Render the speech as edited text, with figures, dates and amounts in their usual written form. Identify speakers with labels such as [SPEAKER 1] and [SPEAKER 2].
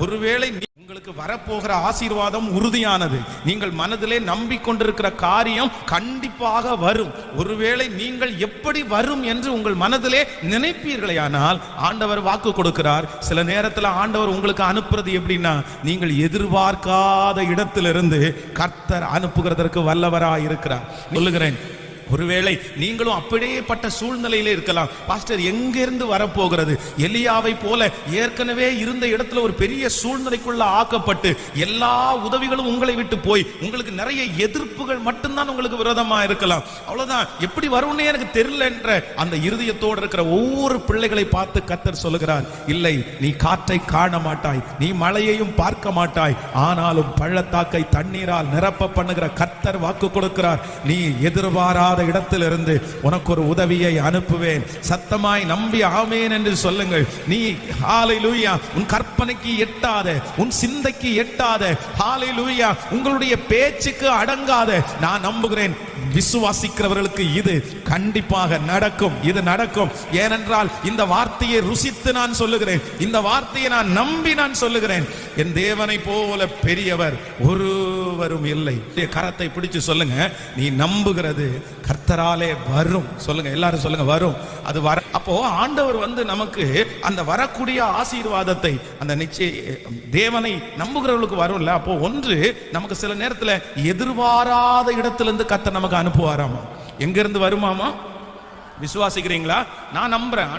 [SPEAKER 1] ஒருவேளை உங்களுக்கு வரப்போகிற ஆசீர்வாதம் உறுதியானது, நீங்கள் மனதிலே நம்பிக்கொண்டிருக்கிற காரியம் கண்டிப்பாக வரும். ஒருவேளை நீங்கள் எப்படி வரும் என்று உங்கள் மனதிலே நினைப்பீர்களே, ஆனால் ஆண்டவர் வாக்கு கொடுக்கிறார். சில நேரத்தில் ஆண்டவர் உங்களுக்கு அனுப்புறது எப்படின்னா, நீங்கள் எதிர்பார்க்காத இடத்திலிருந்து கர்த்தர் அனுப்புகிறதற்கு வல்லவராய் இருக்கிறார். சொல்லுகிறேன், ஒருவேளை நீங்களும் அப்படியேப்பட்ட சூழ்நிலையிலே இருக்கலாம். பாஸ்டர், எங்கிருந்து வரப்போகிறது? எலியாவை போல ஏற்கனவே இருந்த இடத்துல ஒரு பெரிய சூழ்நிலைக்குள்ள ஆக்கப்பட்டு எல்லா உதவிகளும் உங்களை விட்டு போய் உங்களுக்கு நிறைய எதிர்ப்புகள் மட்டும்தான் உங்களுக்கு விரோதமா இருக்கலாம். அவ்வளவுதான், எப்படி வரும்னே எனக்கு தெரியல என்ற அந்த இருதயத்தோடு இருக்கிற ஒவ்வொரு பிள்ளைகளை பார்த்து கர்த்தர் சொல்லுகிறார், இல்லை, நீ காற்றை காண மாட்டாய், நீ மழையையும் பார்க்க மாட்டாய், ஆனாலும் பள்ளத்தாக்கை தண்ணீரால் நிரப்ப பண்ணுகிற கர்த்தர் வாக்கு கொடுக்கிறார். நீ எதிர்பாராத இடத்திலிருந்து உனக்கு ஒரு உதவியை அனுப்புவேன். சத்தமாய் நம்பி ஆமென் என்று சொல்லுங்கள். நீ ஹalleluya, உன் கற்பனைக்கு எட்டாத, உன் சிந்தைக்கு எட்டாத, ஹalleluya, உங்களுடைய பேச்சுக்கு அடங்காத, நான் நம்புகிறேன் விசுவாசிக்கிறவர்களுக்கு இது கண்டிப்பாக நடக்கும். இது நடக்கும். ஏனென்றால் இந்த வார்த்தையை ருசித்து நான் சொல்லுகிறேன், இந்த வார்த்தையை நான் நம்பி நான் சொல்லுகிறேன். என் தேவனை போல பெரியவர் ஒருவரும் இல்லை. கரத்தை பிடிச்சு சொல்லுங்க, நீ நம்புகிறது கர்த்தராலே வரும். சொல்லுங்க, எல்லாரும் சொல்லுங்க, வரும். அது வர. அப்போ ஆண்டவர் நமக்கு அந்த வரக்கூடிய ஆசீர்வாதத்தை, அந்த நிச்சய தேவனை நம்புகிறவர்களுக்கு வரும்ல. அப்போ ஒன்று, நமக்கு சில நேரத்தில் எதிர்பாராத இடத்திலிருந்து கர்த்தர் நமக்கு அனுப்புவாராமா. எங்க இருந்து வருமாமா? விசுவாசிக்கிறீங்களா? நான் நம்புறேன்.